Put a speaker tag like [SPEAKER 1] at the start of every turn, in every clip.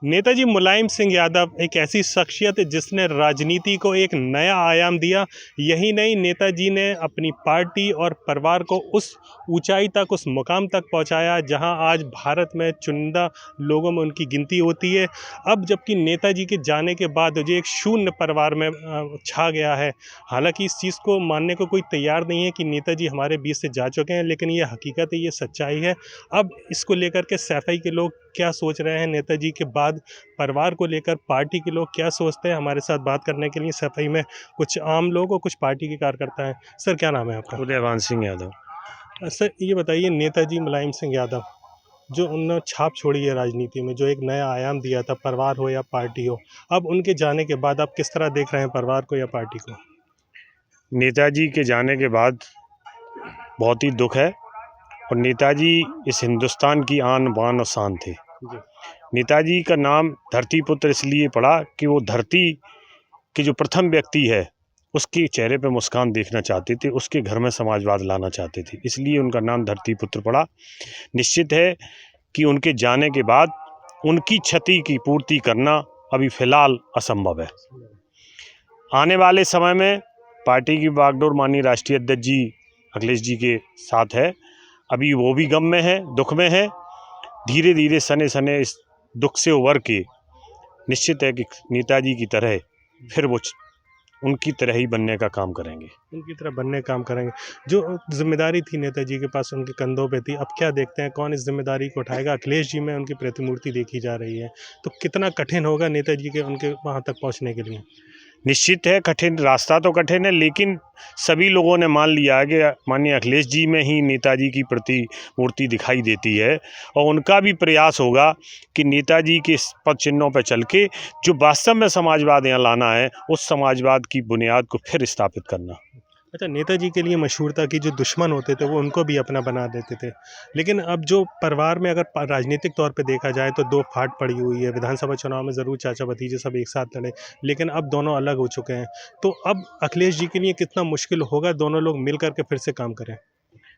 [SPEAKER 1] नेताजी मुलायम सिंह यादव एक ऐसी शख्सियत है जिसने राजनीति को एक नया आयाम दिया। यही नहीं, नेताजी ने अपनी पार्टी और परिवार को उस ऊंचाई तक, उस मुकाम तक पहुंचाया जहां आज भारत में चुनिंदा लोगों में उनकी गिनती होती है। अब जबकि नेताजी के जाने के बाद जो एक शून्य परिवार में छा गया है। हालांकि इस चीज़ को मानने को कोई तैयार नहीं है कि नेताजी हमारे बीच से जा चुके हैं, लेकिन ये हकीकत है, ये सच्चाई है। अब इसको लेकर के सैफई के लोग क्या सोच रहे हैं, नेताजी के बाद परिवार को लेकर पार्टी के लोग क्या सोचते हैं, हमारे साथ बात करने के लिए सैफई में कुछ आम लोग और कुछ पार्टी के कार्यकर्ता हैं। सर, क्या नाम है आपका?
[SPEAKER 2] उदयवान सिंह यादव।
[SPEAKER 1] सर, ये बताइए, नेताजी मुलायम सिंह यादव जो उन्होंने छाप छोड़ी है राजनीति में, जो एक नया आयाम दिया था, परिवार हो या पार्टी हो, अब उनके जाने के बाद आप किस तरह देख रहे हैं परिवार को या पार्टी को?
[SPEAKER 2] नेताजी के जाने के बाद बहुत ही दुख है, और नेताजी इस हिंदुस्तान की आन बान और शान थे। नेताजी का नाम धरती पुत्र इसलिए पड़ा कि वो धरती के जो प्रथम व्यक्ति है उसके चेहरे पे मुस्कान देखना चाहते थे, उसके घर में समाजवाद लाना चाहते थे, इसलिए उनका नाम धरती पुत्र पड़ा। निश्चित है कि उनके जाने के बाद उनकी क्षति की पूर्ति करना अभी फ़िलहाल असंभव है। आने वाले समय में पार्टी की बागडोर माननीय राष्ट्रीय अध्यक्ष जी अखिलेश जी के साथ है। अभी वो भी गम में है, दुख में है। धीरे धीरे सने सने इस दुख से उबर के निश्चित है कि नेताजी की तरह फिर वो उनकी तरह ही बनने का काम करेंगे।
[SPEAKER 1] उनकी तरह बनने का काम करेंगे। जो जिम्मेदारी थी नेताजी के पास, उनके कंधों पे थी, अब क्या देखते हैं कौन इस जिम्मेदारी को उठाएगा? अखिलेश जी में उनकी प्रतिमूर्ति देखी जा रही है, तो कितना कठिन होगा नेताजी के उनके वहाँ तक पहुँचने के लिए?
[SPEAKER 2] निश्चित है कठिन, रास्ता तो कठिन है, लेकिन सभी लोगों ने मान लिया है कि माननीय अखिलेश जी में ही नेताजी की प्रतिमूर्ति दिखाई देती है, और उनका भी प्रयास होगा कि नेताजी के पद चिन्हों पर चल के जो वास्तव में समाजवाद यहाँ लाना है, उस समाजवाद की बुनियाद को फिर स्थापित करना।
[SPEAKER 1] अच्छा, नेताजी के लिए मशहूर था कि जो दुश्मन होते थे वो उनको भी अपना बना देते थे, लेकिन अब जो परिवार में अगर राजनीतिक तौर पे देखा जाए तो दो फाट पड़ी हुई है। विधानसभा चुनाव में ज़रूर चाचा भतीजे सब एक साथ लड़े, लेकिन अब दोनों अलग हो चुके हैं। तो अब अखिलेश जी के लिए कितना मुश्किल होगा दोनों लोग मिल करके फिर से काम करें?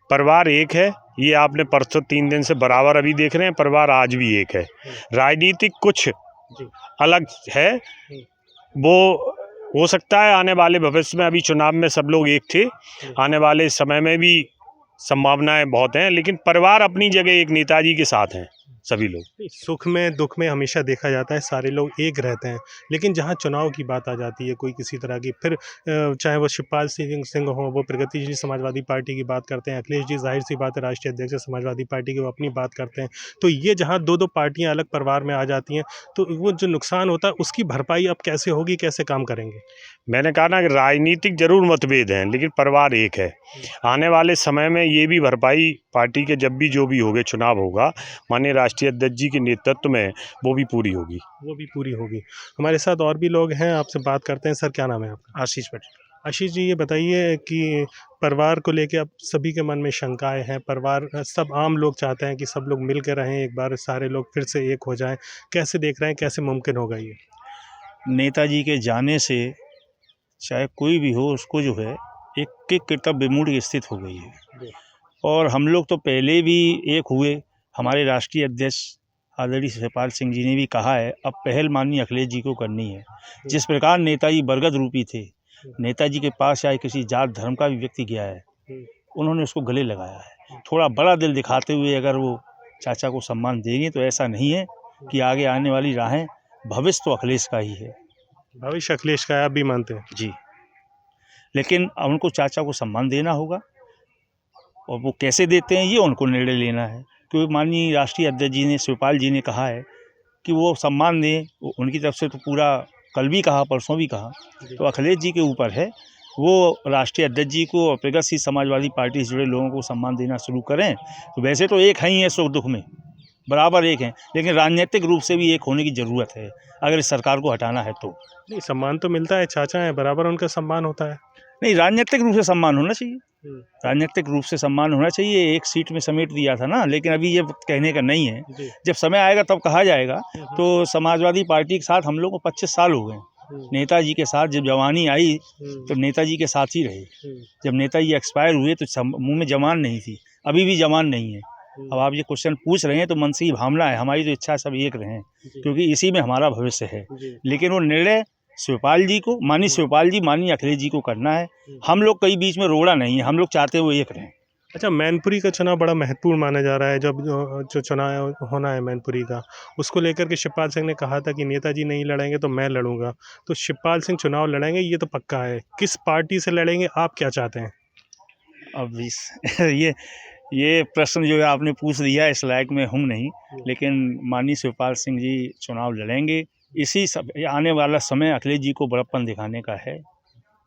[SPEAKER 2] परिवार एक है, ये आपने परसों 3 दिन से बराबर अभी देख रहे हैं, परिवार आज भी एक है। राजनीतिक कुछ अलग है, वो हो सकता है आने वाले भविष्य में, अभी चुनाव में सब लोग एक थे, आने वाले समय में भी संभावनाएं बहुत हैं, लेकिन परिवार अपनी जगह एक नेताजी के साथ हैं सभी लोग।
[SPEAKER 1] सुख में दुख में हमेशा देखा जाता है सारे लोग एक रहते हैं, लेकिन जहां चुनाव की बात आ जाती है कोई किसी तरह की, फिर चाहे वो शिवपाल सिंह हो, वो प्रगतिशील समाजवादी पार्टी की बात करते हैं, अखिलेश जी जाहिर सी बात है राष्ट्रीय अध्यक्ष है समाजवादी पार्टी की, वो अपनी बात करते हैं। तो ये जहाँ दो दो पार्टियां अलग परिवार में आ जाती हैं, तो वो जो नुकसान होता है उसकी भरपाई अब कैसे होगी, कैसे काम करेंगे?
[SPEAKER 2] मैंने कहा ना कि राजनीतिक जरूर मतभेद हैं, लेकिन परिवार एक है। आने वाले समय में ये भी भरपाई पार्टी के जब भी जो भी होगे चुनाव होगा, माननीय राष्ट्रीय अध्यक्ष जी के नेतृत्व में वो भी पूरी होगी।
[SPEAKER 1] वो भी पूरी होगी। हमारे साथ और भी लोग हैं, आपसे बात करते हैं। सर, क्या नाम है आपका?
[SPEAKER 2] आशीष पटेल।
[SPEAKER 1] आशीष जी, ये बताइए कि परिवार को लेके अब सभी के मन में शंकाएं हैं। परिवार, सब आम लोग चाहते हैं कि सब लोग मिल के रहें, एक बार सारे लोग फिर से एक हो जाएं। कैसे देख रहे हैं, कैसे मुमकिन होगा ये?
[SPEAKER 3] नेताजी के जाने से चाहे कोई भी हो, उसको जो है एक कर्तव्य विमूढ़ की स्थिति हो गई है। और हम लोग तो पहले भी एक हुए। हमारे राष्ट्रीय अध्यक्ष आदरणीय शिवपाल सिंह जी ने भी कहा है, अब पहल माननीय अखिलेश जी को करनी है। जिस प्रकार नेताजी बरगद रूपी थे, नेताजी के पास चाहे किसी जात धर्म का भी व्यक्ति गया है, उन्होंने उसको गले लगाया है। थोड़ा बड़ा दिल दिखाते हुए अगर वो चाचा को सम्मान देंगे तो ऐसा नहीं है कि आगे आने वाली राहें, भविष्य तो अखिलेश का ही है।
[SPEAKER 1] भविष्य अखिलेश का है, आप भी मानते हैं?
[SPEAKER 3] जी, लेकिन अब उनको चाचा को सम्मान देना होगा, और वो कैसे देते हैं ये उनको निर्णय लेना है। क्योंकि माननीय राष्ट्रीय अध्यक्ष जी ने, शिवपाल जी ने कहा है कि वो सम्मान दें, उनकी तरफ से तो पूरा, कल भी कहा परसों भी कहा, तो अखिलेश जी के ऊपर है। वो राष्ट्रीय अध्यक्ष जी को और प्रगतिशील समाजवादी पार्टी से जुड़े लोगों को सम्मान देना शुरू करें। तो वैसे तो एक ही हैं, सुख दुख में बराबर एक हैं, लेकिन राजनीतिक रूप से भी एक होने की ज़रूरत है अगर इस सरकार को हटाना है तो।
[SPEAKER 1] नहीं, सम्मान तो मिलता है, चाचा है, बराबर उनका सम्मान होता है।
[SPEAKER 3] नहीं, राजनीतिक रूप से सम्मान होना चाहिए, राजनीतिक रूप से सम्मान होना चाहिए। एक सीट में समेट दिया था ना, लेकिन अभी ये कहने का नहीं है, जब समय आएगा तब कहा जाएगा। तो समाजवादी पार्टी के साथ हम लोग को 25 साल हो गए। नेताजी के साथ जब जवानी आई तो नेताजी के साथ ही रहे। जब नेताजी एक्सपायर हुए तो मुंह में जवान नहीं थी, अभी भी जवान नहीं है। अब आप ये क्वेश्चन पूछ रहे हैं तो मन से ही भावना है, हमारी तो इच्छा सब एक रहें, क्योंकि इसी में हमारा भविष्य है। लेकिन वो निर्णय शिवपाल जी को, माननीय शिवपाल जी, माननीय अखिलेश जी को करना है। हम लोग कहीं बीच में रोड़ा नहीं है, हम लोग चाहते हैं वो एक रहें।
[SPEAKER 1] अच्छा, मैनपुरी का चुनाव बड़ा महत्वपूर्ण माना जा रहा है। जब जो चुनाव होना है मैनपुरी का, उसको लेकर के शिवपाल सिंह ने कहा था कि नेताजी नहीं लड़ेंगे तो मैं लड़ूंगा। तो शिवपाल सिंह चुनाव लड़ेंगे, ये तो पक्का है। किस पार्टी से लड़ेंगे, आप क्या चाहते हैं?
[SPEAKER 3] अब इस ये प्रश्न जो है आपने पूछ दिया, इस लायक में हूँ नहीं, लेकिन माननीय शिवपाल सिंह जी चुनाव लड़ेंगे। इसी सब आने वाला समय अखिलेश जी को बड़प्पन दिखाने का है।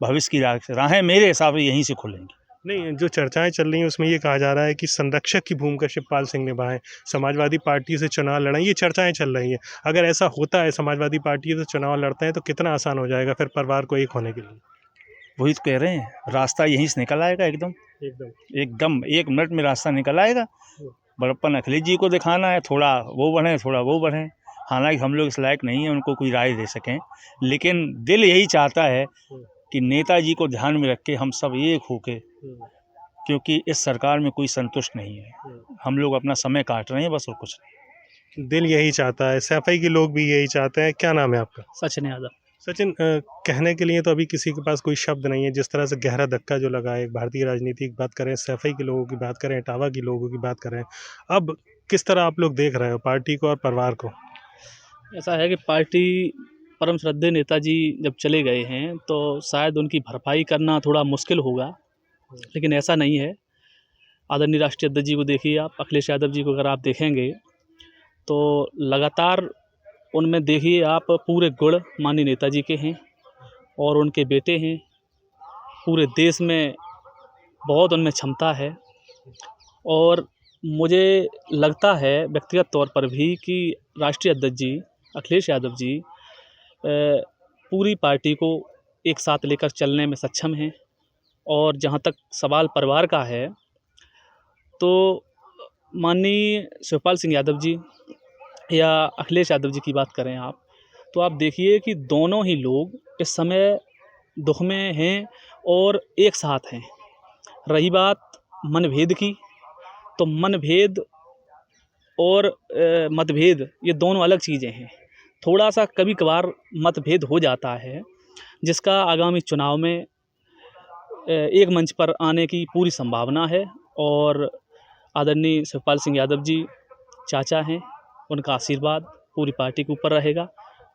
[SPEAKER 3] भविष्य की राहें मेरे हिसाब से यहीं से खुलेंगी।
[SPEAKER 1] नहीं, जो चर्चाएं चल रही हैं उसमें ये कहा जा रहा है कि संरक्षक की भूमिका शिवपाल सिंह निभाएं, समाजवादी पार्टी से चुनाव लड़ें, ये चर्चाएं चल रही हैं। अगर ऐसा होता है, समाजवादी पार्टी से चुनाव लड़ते हैं, तो कितना आसान हो जाएगा फिर परिवार को एक होने के लिए?
[SPEAKER 3] वही तो कह रहे हैं, रास्ता यहीं से निकल आएगा एकदम एकदम 1 मिनट में रास्ता निकल आएगा। बड़प्पन अखिलेश जी को दिखाना है, थोड़ा वो बढ़ें, थोड़ा वो बढ़ें। हालांकि हम लोग इस लायक नहीं हैं उनको कोई राय दे सकें, लेकिन दिल यही चाहता है कि नेताजी को ध्यान में रख के हम सब एक होके, क्योंकि इस सरकार में कोई संतुष्ट नहीं है। हम लोग अपना समय काट रहे हैं बस, और कुछ नहीं।
[SPEAKER 1] दिल यही चाहता है, सैफई के लोग भी यही चाहते हैं। क्या नाम है आपका?
[SPEAKER 4] सचिन यादव।
[SPEAKER 1] सचिन, कहने के लिए तो अभी किसी के पास कोई शब्द नहीं है। जिस तरह से गहरा धक्का जो लगा है भारतीय राजनीति की बात करें, सैफई के लोगों की बात करें, इटावा के लोगों की बात करें, अब किस तरह आप लोग देख रहे हो पार्टी को और परिवार को?
[SPEAKER 4] ऐसा है कि पार्टी परम श्रद्धेय नेताजी जब चले गए हैं तो शायद उनकी भरपाई करना थोड़ा मुश्किल होगा, लेकिन ऐसा नहीं है। आदरणीय राष्ट्रीय अध्यक्ष जी को देखिए आप, अखिलेश यादव जी को अगर आप देखेंगे तो लगातार उनमें देखिए आप पूरे गुण माननीय नेताजी के हैं और उनके बेटे हैं। पूरे देश में बहुत उनमें क्षमता है और मुझे लगता है व्यक्तिगत तौर पर भी कि राष्ट्रीय अध्यक्ष जी अखिलेश यादव जी पूरी पार्टी को एक साथ लेकर चलने में सक्षम हैं। और जहाँ तक सवाल परिवार का है तो माननीय शिवपाल सिंह यादव जी या अखिलेश यादव जी की बात करें आप, तो आप देखिए कि दोनों ही लोग इस समय दुख में हैं और एक साथ हैं। रही बात मनभेद की, तो मनभेद और मतभेद ये दोनों अलग चीज़ें हैं। थोड़ा सा कभी कभार मतभेद हो जाता है, जिसका आगामी चुनाव में एक मंच पर आने की पूरी संभावना है। और आदरणीय शिवपाल सिंह यादव जी चाचा हैं, उनका आशीर्वाद पूरी पार्टी के ऊपर रहेगा।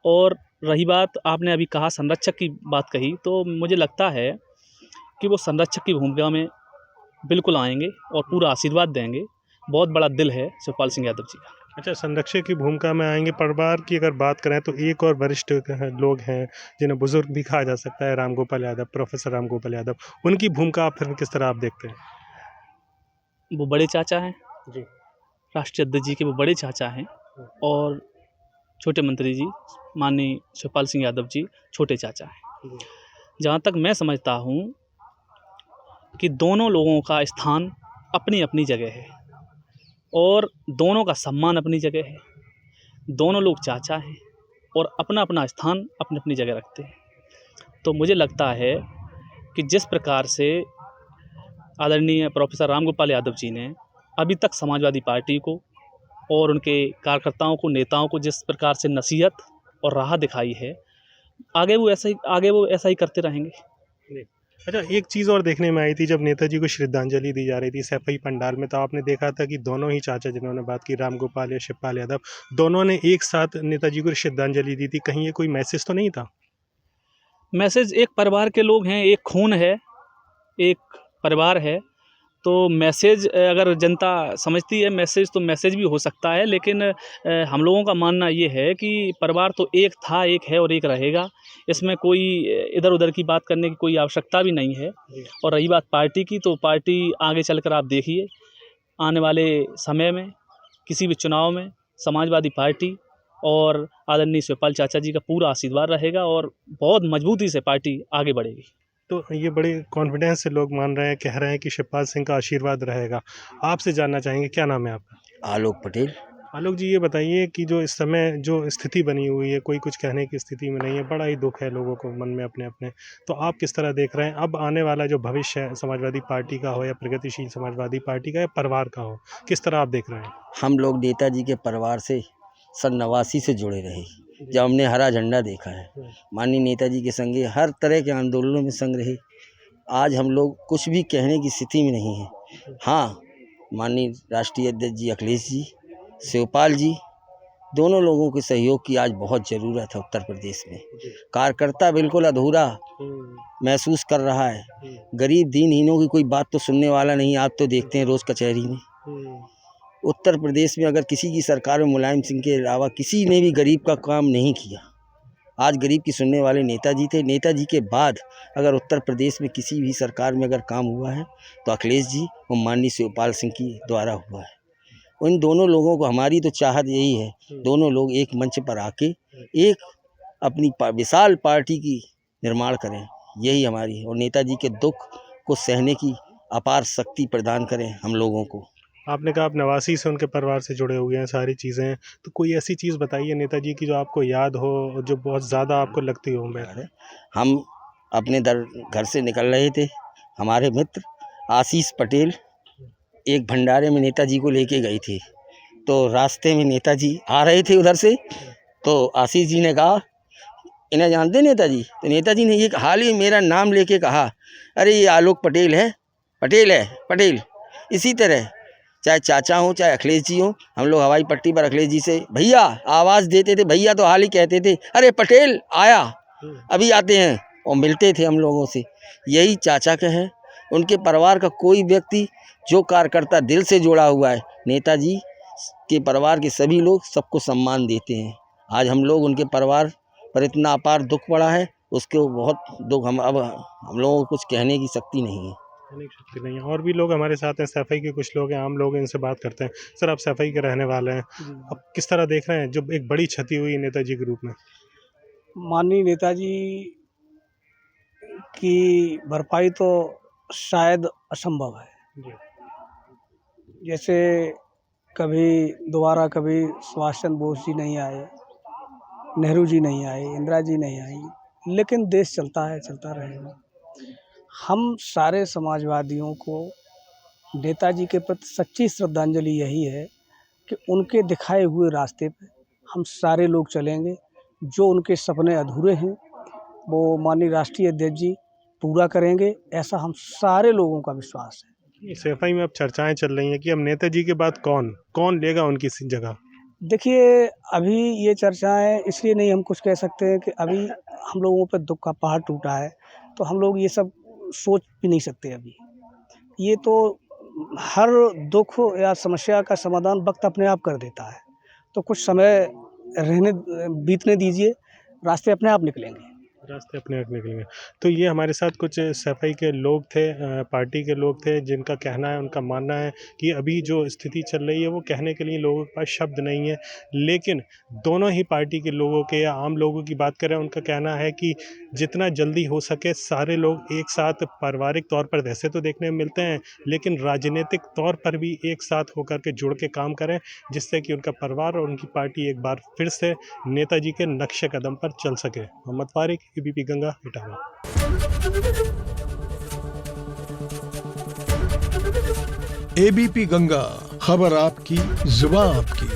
[SPEAKER 4] और रही बात आपने अभी कहा संरक्षक की बात कही, तो मुझे लगता है कि वो संरक्षक की भूमिका में बिल्कुल आएंगे और पूरा आशीर्वाद देंगे। बहुत बड़ा दिल है शिवपाल सिंह यादव जी का।
[SPEAKER 1] अच्छा, संरक्षक की भूमिका में आएंगे। परिवार की अगर बात करें तो एक और वरिष्ठ लोग हैं जिन्हें बुजुर्ग भी कहा जा सकता है, रामगोपाल यादव, प्रोफेसर रामगोपाल यादव। उनकी भूमिका आप फिर किस तरह आप देखते हैं?
[SPEAKER 4] वो बड़े चाचा हैं
[SPEAKER 1] जी।
[SPEAKER 4] राष्ट्रीय अध्यक्ष जी के, वो बड़े चाचा हैं और छोटे मंत्री जी माननीय शिवपाल सिंह यादव जी छोटे चाचा हैं। जहाँ तक मैं समझता हूँ कि दोनों लोगों का स्थान अपनी अपनी जगह है और दोनों का सम्मान अपनी जगह है। दोनों लोग चाचा हैं और अपना अपना स्थान अपनी अपनी जगह रखते हैं। तो मुझे लगता है कि जिस प्रकार से आदरणीय प्रोफेसर रामगोपाल यादव जी ने अभी तक समाजवादी पार्टी को और उनके कार्यकर्ताओं को, नेताओं को जिस प्रकार से नसीहत और राह दिखाई है, आगे वो ऐसा ही करते रहेंगे।
[SPEAKER 1] अच्छा, एक चीज़ और देखने में आई थी जब नेताजी को श्रद्धांजलि दी जा रही थी सैफई पंडाल में, तो आपने देखा था कि दोनों ही चाचा जिन्होंने बात की, रामगोपाल या शिवपाल यादव, दोनों ने एक साथ नेताजी को श्रद्धांजलि दी थी। कहीं ये कोई मैसेज तो नहीं था?
[SPEAKER 4] मैसेज, एक परिवार के लोग हैं, एक खून है, एक परिवार है, तो मैसेज अगर जनता समझती है मैसेज तो मैसेज भी हो सकता है। लेकिन हम लोगों का मानना ये है कि परिवार तो एक था, एक है और एक रहेगा। इसमें कोई इधर उधर की बात करने की कोई आवश्यकता भी नहीं है। और रही बात पार्टी की, तो पार्टी आगे चलकर आप देखिए आने वाले समय में किसी भी चुनाव में समाजवादी पार्टी और आदरणीय शिवपाल चाचा जी का पूरा आशीर्वाद रहेगा और बहुत मजबूती से पार्टी आगे बढ़ेगी।
[SPEAKER 1] तो ये बड़े कॉन्फिडेंस से लोग मान रहे हैं, कह रहे हैं कि शिवपाल सिंह का आशीर्वाद रहेगा। आपसे जानना चाहेंगे, क्या नाम है आपका?
[SPEAKER 5] आलोक पटेल।
[SPEAKER 1] आलोक जी, ये बताइए कि जो इस समय जो स्थिति बनी हुई है, कोई कुछ कहने की स्थिति में नहीं है, बड़ा ही दुख है लोगों को मन में अपने अपने। तो आप किस तरह देख रहे हैं अब आने वाला जो भविष्य है, समाजवादी पार्टी का हो या प्रगतिशील समाजवादी पार्टी का या परिवार का हो, किस तरह आप देख रहे हैं?
[SPEAKER 5] हम लोग नेताजी के परिवार से सन 89 से जुड़े रहे, जब हमने हरा झंडा देखा है। माननीय नेताजी के संगे हर तरह के आंदोलनों में संग रहे। आज हम लोग कुछ भी कहने की स्थिति में नहीं है। हाँ, माननीय राष्ट्रीय अध्यक्ष जी अखिलेश जी, शिवपाल जी, दोनों लोगों के सहयोग की आज बहुत ज़रूरत है उत्तर प्रदेश में। कार्यकर्ता बिल्कुल अधूरा महसूस कर रहा है। गरीब दीनहीनों की कोई बात तो सुनने वाला नहीं। आप तो देखते हैं रोज़ कचहरी में। उत्तर प्रदेश में अगर किसी की सरकार में मुलायम सिंह के अलावा किसी ने भी गरीब का काम नहीं किया। आज गरीब की सुनने वाले नेताजी थे। नेताजी के बाद अगर उत्तर प्रदेश में किसी भी सरकार में अगर काम हुआ है तो अखिलेश जी और माननीय शिवपाल सिंह की द्वारा हुआ है। उन दोनों लोगों को हमारी तो चाहत यही है, दोनों लोग एक मंच पर आके एक अपनी विशाल पार्टी की निर्माण करें, यही हमारी है। और नेताजी के दुख को सहने की अपार शक्ति प्रदान करें हम लोगों को।
[SPEAKER 1] आपने कहा आप 89 से उनके परिवार से जुड़े हुए हैं, सारी चीज़ें हैं, तो कोई ऐसी चीज़ बताइए नेताजी की जो आपको याद हो, जो बहुत ज़्यादा आपको लगती हो?
[SPEAKER 5] हम अपने घर से निकल रहे थे, हमारे मित्र आशीष पटेल एक भंडारे में नेताजी को लेके गई थी। तो रास्ते में नेताजी आ रहे थे उधर से, तो आशीष जी ने कहा, इन्हें जानते नेताजी? तो नेताजी ने ये हाल ही मेरा नाम लेके कहा, अरे ये आलोक पटेल है, पटेल। इसी तरह चाहे चाचा हो चाहे अखिलेश जी हो, हम लोग हवाई पट्टी पर अखिलेश जी से भैया आवाज़ देते थे। भैया तो हाल ही कहते थे, अरे पटेल आया, अभी आते हैं, और मिलते थे हम लोगों से। यही चाचा के हैं। उनके परिवार का कोई व्यक्ति जो कार्यकर्ता दिल से जुड़ा हुआ है, नेताजी के परिवार के सभी लोग सबको सम्मान देते हैं। आज हम लोग उनके परिवार पर इतना अपार दुख पड़ा है, उसके बहुत दुख हम लोगों को कुछ कहने की शक्ति नहीं है।
[SPEAKER 1] नहीं है। और भी लोग हमारे साथ हैं, सैफई के कुछ लोग हैं, आम लोग हैं, इनसे बात करते हैं। सर, आप सैफई के रहने वाले हैं, अब किस तरह देख रहे हैं जब एक बड़ी क्षति हुई नेताजी के रूप में?
[SPEAKER 6] माननीय नेताजी की भरपाई तो शायद असंभव है। जैसे कभी सुभाष चंद्र बोस जी नहीं आए, नेहरू जी नहीं आए, इंदिरा जी नहीं आई, लेकिन देश चलता है, चलता रहेगा। हम सारे समाजवादियों को नेताजी के प्रति सच्ची श्रद्धांजलि यही है कि उनके दिखाए हुए रास्ते पे हम सारे लोग चलेंगे। जो उनके सपने अधूरे हैं वो माननीय राष्ट्रीय अध्यक्ष जी पूरा करेंगे, ऐसा हम सारे लोगों का विश्वास है।
[SPEAKER 1] सैफई में अब चर्चाएं चल रही हैं कि अब नेताजी के बाद कौन लेगा उनकी जगह?
[SPEAKER 6] देखिए, अभी ये चर्चाएं इसलिए नहीं हम कुछ कह सकते हैं कि अभी हम लोगों पर दुख का पहाड़ टूटा है, तो हम लोग ये सब सोच भी नहीं सकते अभी। ये तो हर दुख या समस्या का समाधान वक्त अपने आप कर देता है। तो कुछ समय बीतने दीजिए, रास्ते अपने आप निकलेंगे।
[SPEAKER 1] तो ये हमारे साथ कुछ सैफई के लोग थे, पार्टी के लोग थे, जिनका कहना है, उनका मानना है कि अभी जो स्थिति चल रही है वो कहने के लिए लोगों के पास शब्द नहीं है। लेकिन दोनों ही पार्टी के लोगों के या आम लोगों की बात करें, उनका कहना है कि जितना जल्दी हो सके सारे लोग एक साथ पारिवारिक तौर पर वैसे तो देखने में मिलते हैं, लेकिन राजनीतिक तौर पर भी एक साथ होकर के जुड़ के काम करें, जिससे कि उनका परिवार और उनकी पार्टी एक बार फिर से नेताजी के नक्शे कदम पर चल सके। मोहम्मद फारिक, एबीपी गंगा, इटावा।
[SPEAKER 7] एबीपी गंगा, खबर आपकी, जुबान आपकी।